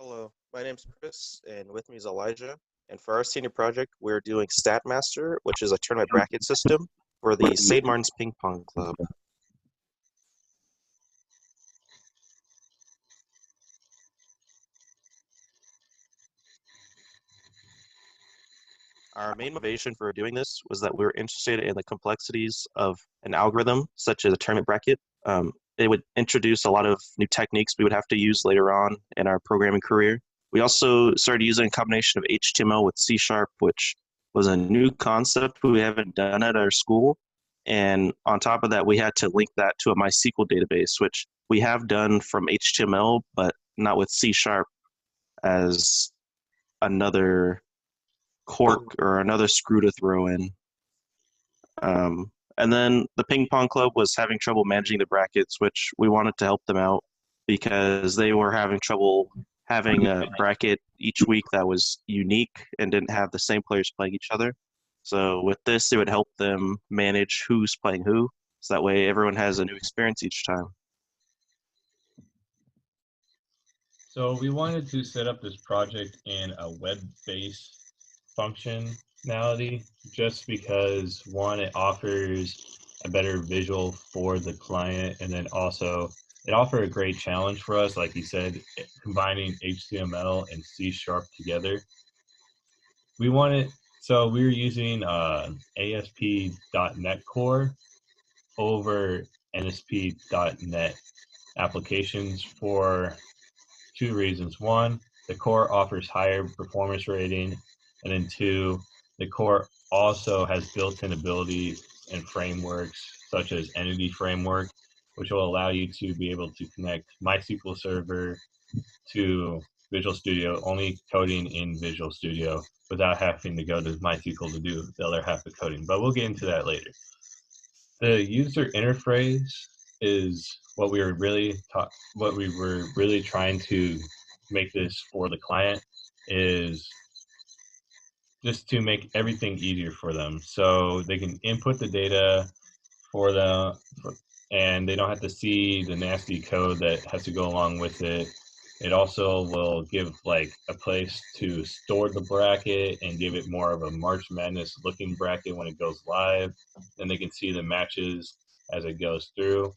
Hello, my name's Chris, and with me is Elijah. And for our senior project, we're doing StatMaster, which is a tournament bracket system for the St. Martin's Ping Pong Club. Our main motivation for doing this was that we were interested in the complexities of an algorithm, such as a tournament bracket. It would introduce a lot of new techniques we would have to use later on in our programming career. We also started using a combination of HTML with C Sharp, which was a new concept we haven't done at our school. And on top of that, we had to link that to a MySQL database, which we have done from HTML, but not with C Sharp as another cork or another screw to throw in. And then the ping pong club was having trouble managing the brackets, which we wanted to help them out because they were having trouble having a bracket each week that was unique and didn't have the same players playing each other. So with this, it would help them manage who's playing who. So that way everyone has a new experience each time. So we wanted to set up this project in a web-based functionality just because, one, it offers a better visual for the client, and then also it offered a great challenge for us, like you said, combining HTML and C# together. We wanted, so we were using ASP.NET Core over NSP.NET applications for two reasons. One, the core offers higher performance rating, and then two, the core also has built-in abilities and frameworks such as Entity Framework, which will allow you to be able to connect MySQL Server to Visual Studio, only coding in Visual Studio without having to go to MySQL to do the other half of coding. But we'll get into that later. The user interface is what we were really trying to make this for the client, is just to make everything easier for them, so they can input the data and they don't have to see the nasty code that has to go along with it. It also will give like a place to store the bracket and give it more of a March Madness looking bracket when it goes live. Then they can see the matches as it goes through.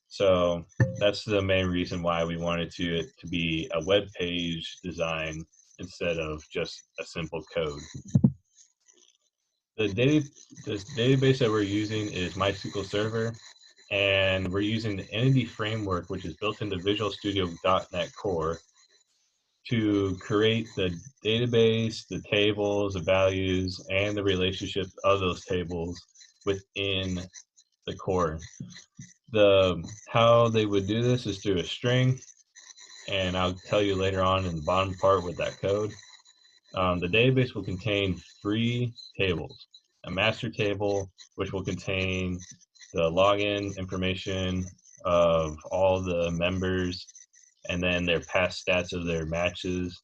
So that's the main reason why we wanted it to be a web page design instead of just a simple code. The database that we're using is MySQL Server, and we're using the Entity Framework, which is built into Visual Studio .NET Core, to create the database, the tables, the values, and the relationships of those tables within the core. How they would do this is through a string, and I'll tell you later on in the bottom part with that code. The database will contain three tables: a master table, which will contain the login information of all the members and then their past stats of their matches;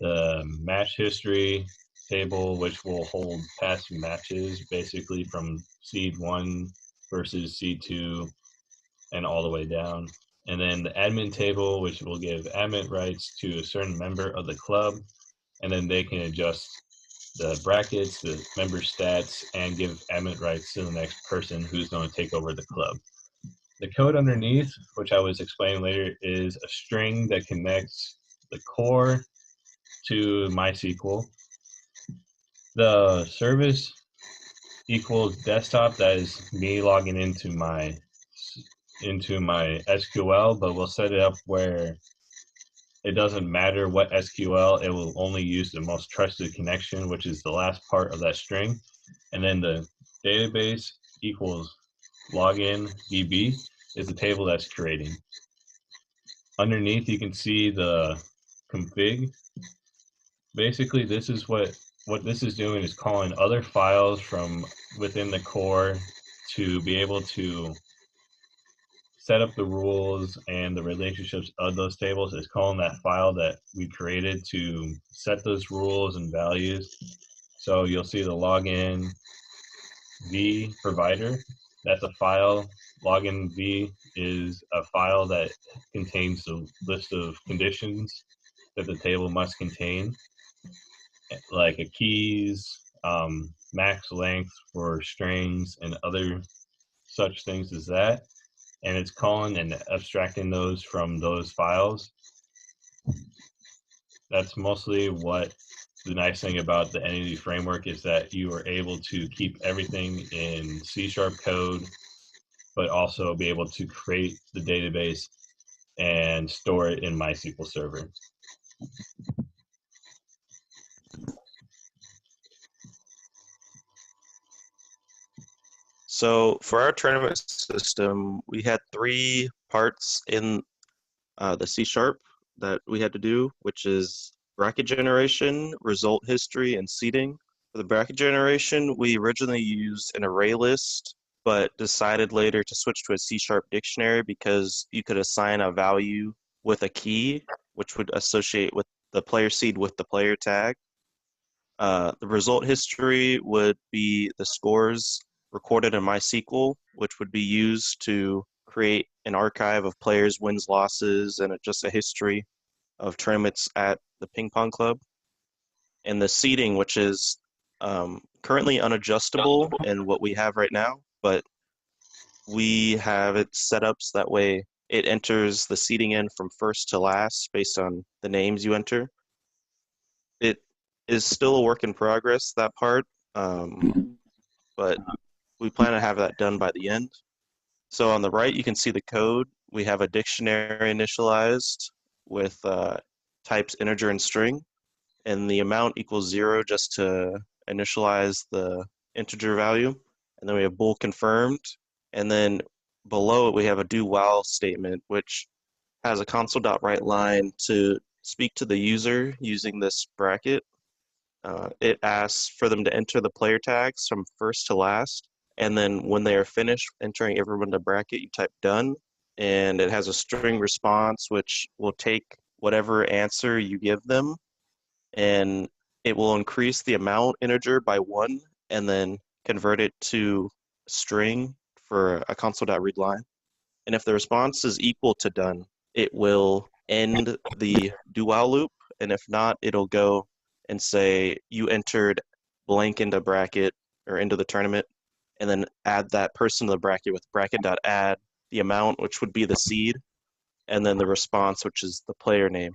the match history table, which will hold past matches, basically from seed 1 versus seed 2 and all the way down; and then the admin table, which will give admin rights to a certain member of the club, and then they can adjust the brackets, the member stats, and give admin rights to the next person who's going to take over the club. The code underneath, which I was explaining later, is a string that connects the core to MySQL. The service equals desktop, that is me logging into my SQL, but we'll set it up where it doesn't matter what SQL, it will only use the most trusted connection, which is the last part of that string. And then the database equals login DB is the table that's creating. Underneath, you can see the config. Basically, this is what this is doing, is calling other files from within the core to be able to set up the rules and the relationships of those tables. Is calling that file that we created to set those rules and values. So you'll see the login v provider. That's a file. Login v is a file that contains a list of conditions that the table must contain, like a keys, max length for strings, and other such things as that. And it's calling and abstracting those from those files. That's mostly what the nice thing about the Entity framework is, that you are able to keep everything in C# code, but also be able to create the database and store it in MySQL Server. So for our tournament system, we had 3 parts in the C# that we had to do, which is bracket generation, result history, and seeding. For the bracket generation, we originally used an array list, but decided later to switch to a C# dictionary because you could assign a value with a key, which would associate with the player seed with the player tag. The result history would be the scores recorded in MySQL, which would be used to create an archive of players' wins, losses, and just a history of tournaments at the ping pong club. And the seeding, which is currently unadjustable in what we have right now, but we have it set up so that way it enters the seeding in from first to last based on the names you enter. It is still a work in progress, that part, but we plan to have that done by the end. So on the right, you can see the code. We have a dictionary initialized with types integer and string, and the amount equals 0 just to initialize the integer value. And then we have bool confirmed. And then below it, we have a do while statement, which has a console.writeLine to speak to the user using this bracket. It asks for them to enter the player tags from first to last. And then when they are finished entering everyone in the bracket, you type done. And it has a string response, which will take whatever answer you give them, and it will increase the amount integer by 1 and then convert it to string for a console.readLine. And if the response is equal to done, it will end the do while loop. And if not, it'll go and say you entered blank into bracket or into the tournament, and then add that person to the bracket with bracket.add the amount, which would be the seed, and then the response, which is the player name.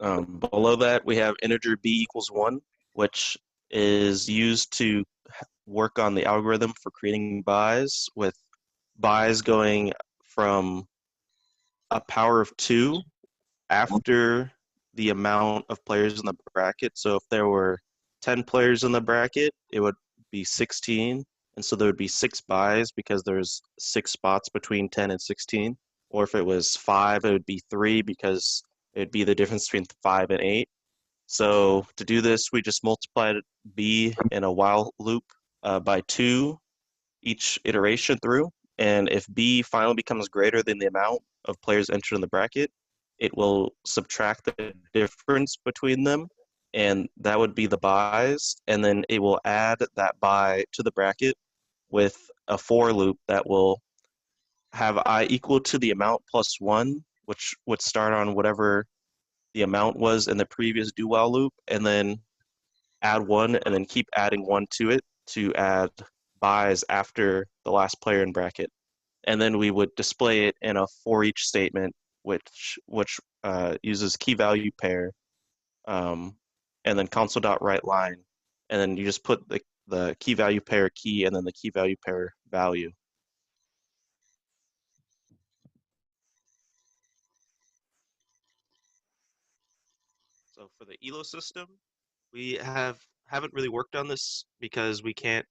Below that, we have integer b equals 1, which is used to work on the algorithm for creating buys, with buys going from a power of 2 after the amount of players in the bracket. So if there were 10 players in the bracket, it would be 16. And so there would be 6 buys because there's 6 spots between 10 and 16. Or if it was 5, it would be 3 because it would be the difference between 5 and 8. So to do this, we just multiplied b in a while loop by 2 each iteration through. And if b finally becomes greater than the amount of players entered in the bracket, it will subtract the difference between them, and that would be the buys. And then it will add that buy to the bracket with a for loop that will have I equal to the amount plus 1, which would start on whatever the amount was in the previous do while loop, and then add 1 and then keep adding 1 to it to add buys after the last player in bracket. And then we would display it in a for each statement, which uses key value pair, and then console.writeLine, and then you just put the key value pair key and then the key value pair value. So for the ELO system, we haven't really worked on this because we can't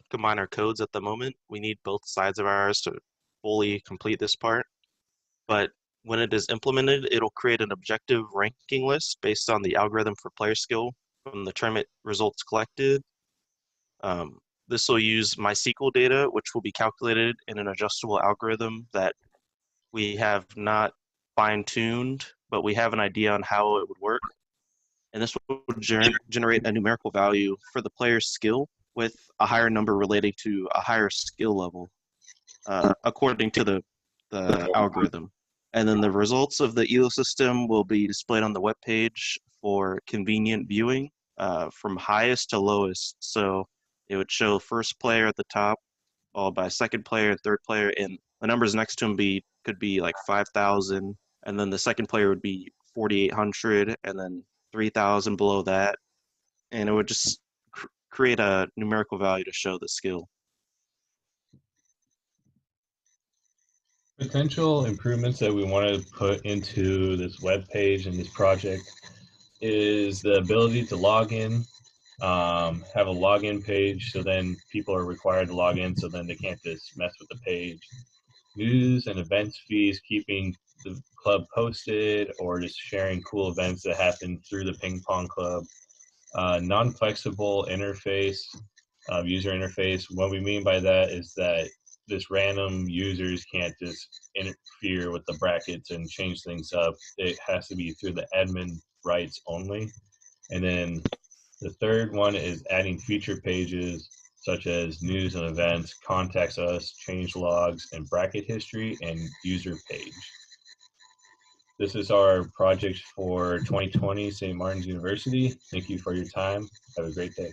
combine our codes at the moment. We need both sides of ours to fully complete this part. But when it is implemented, it'll create an objective ranking list based on the algorithm for player skill from the tournament results collected. This will use MySQL data, which will be calculated in an adjustable algorithm that we have not fine-tuned, but we have an idea on how it would work. And this will generate a numerical value for the player's skill with a higher number relating to a higher skill level, according to the algorithm. And then the results of the ELO system will be displayed on the web page for convenient viewing from highest to lowest. So it would show first player at the top, followed by second player, third player, and the numbers next to him could be like 5,000, and then the second player would be 4,800, and then 3,000 below that, and it would just create a numerical value to show the skill. Potential improvements that we want to put into this web page and this project is the ability to log in, have a login page, so then people are required to log in, so then they can't just mess with the page. News and events feeds, keeping the club posted or just sharing cool events that happen through the ping pong club. Non-flexible interface, user interface. What we mean by that is that this random users can't just interfere with the brackets and change things up. It has to be through the admin rights only. And then the third one is adding feature pages such as news and events, contacts us, change logs, and bracket history, and user page. This is our project for 2020 St. Martin's University. Thank you for your time. Have a great day.